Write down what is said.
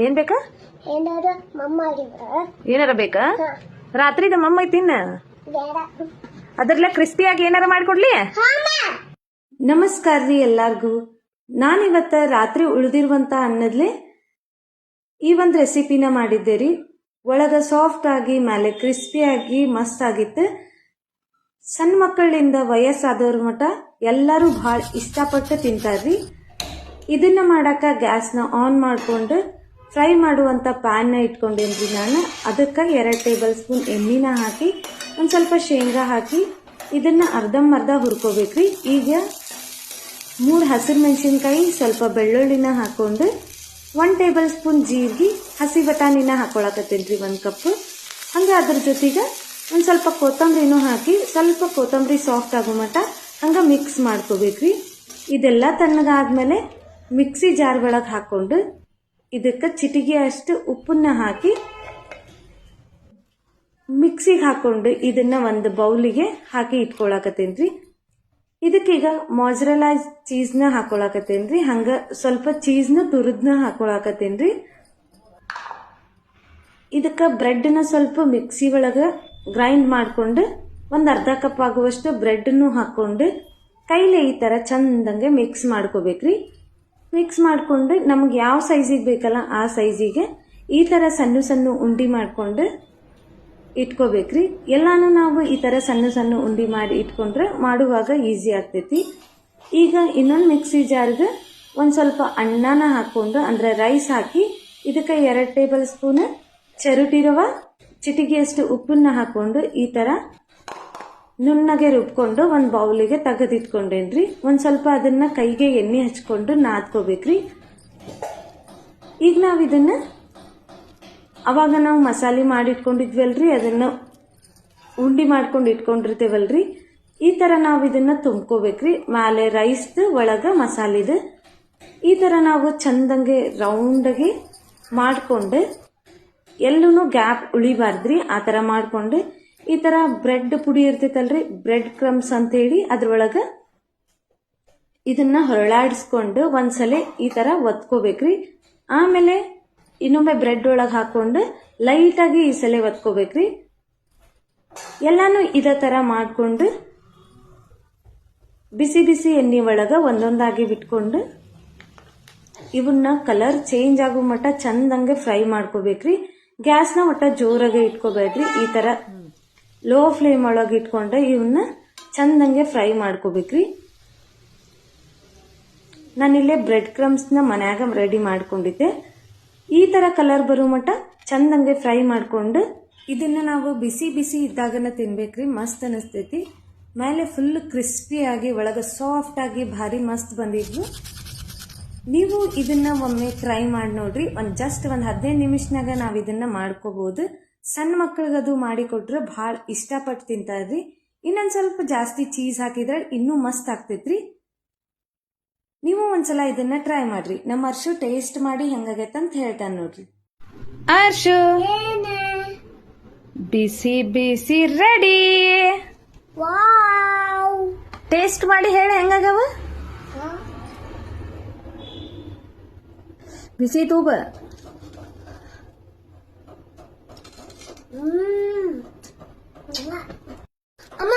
ಏನ್ ಬೇಕಾ? ಏನಾರ ಬೇಕಾ? ರಾತ್ರಿದ ಮಮ್ಮ ತಿನ್ನ ಅದ್ರಲ್ಲ ಕ್ರಿಸ್ಪಿಯಾಗಿ ಏನಾರ ಮಾಡ್ಕೊಡ್ಲಿ. ನಮಸ್ಕಾರ ರೀ ಎಲ್ಲಾರ್ಗೂ. ನಾನಿವತ್ತ ರಾತ್ರಿ ಉಳಿದಿರುವಂತ ಅನ್ನದ್ಲೆ ಈ ಒಂದು ರೆಸಿಪಿನ ಮಾಡಿದ್ದೆ ರೀ. ಒಳಗ ಸಾಫ್ಟ್ ಆಗಿ ಮೇಲೆ ಕ್ರಿಸ್ಪಿಯಾಗಿ ಮಸ್ತ್ ಆಗಿತ್ತು. ಸಣ್ಣ ಮಕ್ಕಳಿಂದ ವಯಸ್ಸಾದವ್ರ ಮಟ ಎಲ್ಲರೂ ಭಾಳ ಇಷ್ಟಪಟ್ಟು ತಿಂತಾರ್ರಿ. ಇದನ್ನ ಮಾಡಾಕ ಗ್ಯಾಸ್ನ ಆನ್ ಮಾಡ್ಕೊಂಡು ಫ್ರೈ ಮಾಡುವಂತ ಪ್ಯಾನ್ನ ಇಟ್ಕೊಂಡೇನ್ರಿ ನಾನು. ಅದಕ್ಕೆ 2 ಟೇಬಲ್ ಸ್ಪೂನ್ ಎಣ್ಣೆನ ಹಾಕಿ ಒಂದು ಸ್ವಲ್ಪ ಶೇಂಗಾ ಹಾಕಿ ಇದನ್ನ ಅರ್ಧಂಬರ್ಧ ಹುರ್ಕೋಬೇಕ್ರಿ. ಈಗ 3 ಹಸಿರು ಮೆಣಸಿನ್ಕಾಯಿ, ಸ್ವಲ್ಪ ಬೆಳ್ಳುಳ್ಳಿನ ಹಾಕೊಂಡು 1 ಟೇಬಲ್ ಸ್ಪೂನ್ ಜೀರಿಗೆ, ಹಸಿ ಬಟಾಣಿನ ಹಾಕೊಳಕತ್ತೇನ್ರಿ 1 ಕಪ್. ಹಂಗೆ ಅದ್ರ ಜೊತೆಗೆ ಒಂದು ಸ್ವಲ್ಪ ಕೊತ್ತಂಬರಿನೂ ಹಾಕಿ ಸ್ವಲ್ಪ ಕೊತ್ತಂಬರಿ ಸಾಫ್ಟ್ ಆಗೋ ಮಟ ಹಂಗೆ ಮಿಕ್ಸ್ ಮಾಡ್ಕೋಬೇಕ್ರಿ. ಇದೆಲ್ಲ ತಣ್ಣಗಾದ್ಮೇಲೆ ಮಿಕ್ಸಿ ಜಾರ್ ಒಳಗೆ ಹಾಕೊಂಡು ಇದಕ್ಕೆ ಚಿಟಿಗೆ ಅಷ್ಟು ಉಪ್ಪನ್ನ ಹಾಕಿ ಮಿಕ್ಸಿಗೆ ಹಾಕೊಂಡು ಇದನ್ನ ಒಂದು ಬೌಲಿಗೆ ಹಾಕಿ ಇಟ್ಕೊಳಕತ್ತೇನ್ರಿ. ಇದಕ್ಕೀಗ ಮೊಜರೆಲ್ಲಾ ಚೀಸ್ನ ಹಾಕೊಳಕತ್ತೇನ್ರಿ. ಹಂಗ ಸ್ವಲ್ಪ ಚೀಸ್ನ ತುರಿದ್ನ ಹಾಕೊಳಕತ್ತೇನ್ರಿ. ಇದಕ್ಕೆ ಬ್ರೆಡ್ನ ಸ್ವಲ್ಪ ಮಿಕ್ಸಿ ಒಳಗೆ ಗ್ರೈಂಡ್ ಮಾಡ್ಕೊಂಡು ಒಂದು ಅರ್ಧ ಕಪ್ ಆಗುವಷ್ಟು ಬ್ರೆಡ್ನು ಹಾಕೊಂಡು ಕೈಲೇ ಈ ಥರ ಚಂದಂಗೆ ಮಿಕ್ಸ್ ಮಾಡ್ಕೋಬೇಕ್ರಿ. ಮಿಕ್ಸ್ ಮಾಡ್ಕೊಂಡು ನಮ್ಗೆ ಯಾವ ಸೈಜಿಗೆ ಬೇಕಲ್ಲ ಆ ಸೈಜಿಗೆ ಈ ಥರ ಸಣ್ಣ ಸಣ್ಣ ಉಂಡಿ ಮಾಡ್ಕೊಂಡು ಇಟ್ಕೋಬೇಕ್ರಿ. ಎಲ್ಲಾನು ನಾವು ಈ ಥರ ಸಣ್ಣ ಸಣ್ಣ ಉಂಡಿ ಮಾಡಿ ಇಟ್ಕೊಂಡ್ರೆ ಮಾಡುವಾಗ ಈಸಿ ಆಗ್ತೈತಿ. ಈಗ ಇನ್ನೊಂದು ಮಿಕ್ಸಿ ಜಾರ್ಗೆ ಒಂದು ಸ್ವಲ್ಪ ಅನ್ನನ ಹಾಕ್ಕೊಂಡು ಅಂದರೆ ರೈಸ್ ಹಾಕಿ ಇದಕ್ಕೆ 2 ಟೇಬಲ್ ಸ್ಪೂನ್ ಚರುಟಿರುವ ಚಿಟಿಗೆಯಷ್ಟು ಉಪ್ಪನ್ನ ಹಾಕೊಂಡು ಈ ಥರ ನುಣ್ಣಗೆ ರುಬ್ಕೊಂಡು ಒಂದು ಬೌಲಿಗೆ ತೆಗೆದಿಟ್ಕೊಂಡೇನ್ರಿ. ಒಂದು ಸ್ವಲ್ಪ ಅದನ್ನ ಕೈಗೆ ಎಣ್ಣೆ ಹಚ್ಕೊಂಡು ನಾದ್ಕೋಬೇಕ್ರಿ. ಈಗ ನಾವು ಇದನ್ನ ಅವಾಗ ನಾವು ಮಸಾಲೆ ಮಾಡಿ ಇಟ್ಕೊಂಡಿದ್ವಲ್ರಿ, ಅದನ್ನ ಉಂಡಿ ಮಾಡ್ಕೊಂಡು ಇಟ್ಕೊಂಡಿರ್ತೇವಲ್ರಿ, ಈ ಥರ ನಾವು ಇದನ್ನ ತುಂಬ್ಕೋಬೇಕ್ರಿ. ಮೇಲೆ ರೈಸ್ದು ಒಳಗೆ ಮಸಾಲಿದು ಈ ಥರ ನಾವು ಚಂದಂಗೆ ರೌಂಡಾಗಿ ಮಾಡಿಕೊಂಡು ಎಲ್ಲೂ ಗ್ಯಾಪ್ ಉಳಿಬಾರ್ದ್ರಿ. ಆ ಥರ ಮಾಡಿಕೊಂಡು ಈ ಥರ ಬ್ರೆಡ್ ಪುಡಿ ಇರ್ತೈತಲ್ರಿ, ಬ್ರೆಡ್ ಕ್ರಮ್ಸ್ ಅಂತೇಳಿ ಅದ್ರೊಳಗೆ ಇದನ್ನ ಹೊರಳಾಡಿಸ್ಕೊಂಡು ಒಂದ್ಸಲ ಈ ಥರ ಒತ್ಕೋಬೇಕ್ರಿ. ಆಮೇಲೆ ಇನ್ನೊಮ್ಮೆ ಬ್ರೆಡ್ ಒಳಗೆ ಹಾಕೊಂಡು ಲೈಟಾಗಿ ಈ ಸಲ ಒತ್ಕೋಬೇಕ್ರಿ. ಎಲ್ಲಾನು ಇದೇ ಥರ ಮಾಡಿಕೊಂಡು ಬಿಸಿ ಬಿಸಿ ಎಣ್ಣೆ ಒಳಗೆ ಒಂದೊಂದಾಗಿ ಬಿಟ್ಕೊಂಡು ಇವನ್ನ ಕಲರ್ ಚೇಂಜ್ ಆಗೋ ಮಟ್ಟ ಚಂದಂಗೆ ಫ್ರೈ ಮಾಡ್ಕೋಬೇಕ್ರಿ. ಗ್ಯಾಸ್ನ ಒಟ್ಟ ಜೋರಾಗೆ ಇಟ್ಕೋಬೇಡ್ರಿ. ಈ ಥರ ಲೋ ಫ್ಲೇಮ್ ಒಳಗೆ ಇಟ್ಕೊಂಡೆ ಇವನ್ನ ಚಂದಂಗೆ ಫ್ರೈ ಮಾಡ್ಕೋಬೇಕ್ರಿ. ನಾನಿಲ್ಲೇ ಬ್ರೆಡ್ ಕ್ರಮ್ಸ್ನ ಮನ್ಯಾಗ ರೆಡಿ ಮಾಡ್ಕೊಂಡಿದ್ದೆ. ಈ ಥರ ಕಲರ್ ಬರೋ ಮಟ್ಟ ಚಂದಂಗೆ ಫ್ರೈ ಮಾಡ್ಕೊಂಡು ಇದನ್ನ ನಾವು ಬಿಸಿ ಬಿಸಿ ಇದ್ದಾಗನ ತಿನ್ಬೇಕ್ರಿ. ಮಸ್ತ್ ಅನಿಸ್ತೈತಿ. ಮೇಲೆ ಫುಲ್ ಕ್ರಿಸ್ಪಿಯಾಗಿ ಒಳಗೆ ಸಾಫ್ಟ್ ಆಗಿ ಭಾರಿ ಮಸ್ತ್ ಬಂದಿದ್ವು. ನೀವು ಇದನ್ನ ಒಮ್ಮೆ ಟ್ರೈ ಮಾಡಿ ನೋಡ್ರಿ. ಜಸ್ಟ್ ಒಂದು 15 ನಿಮಿಷನಾಗ ನಾವು ಇದನ್ನ ಮಾಡ್ಕೋಬಹುದು. ಸಣ್ಣ ಮಕ್ಕಳಿಗದು ಮಾಡಿಕೊಟ್ರೆ ಭಾಳ ಇಷ್ಟಪಟ್ಟು ತಿಂತಾರ್ರಿ. ಇನ್ನೊಂದು ಸ್ವಲ್ಪ ಜಾಸ್ತಿ ಚೀಸ್ ಹಾಕಿದ್ರೆ ಇನ್ನೂ ಮಸ್ತ್ ಆಗ್ತೈತ್ರಿ. ನೀವು ಒಂದ್ಸಲ ಇದನ್ನ ಟ್ರೈ ಮಾಡ್ರಿ. ನಮ್ಮ ಅರ್ಶು ಟೇಸ್ಟ್ ಮಾಡಿ ಹೆಂಗಾಗೈತಂತ ಹೇಳ್ತಾನೆ ನೋಡ್ರಿ. ಅರ್ಶು ಬಿಸಿ ಬಿಸಿ ರೆಡಿ. ಟೇಸ್ಟ್ ಮಾಡಿ ಹೇಳ ಹೆಂಗಾಗವ. ಬಿಸಿ ತೂಬ ಅಮ್ಮ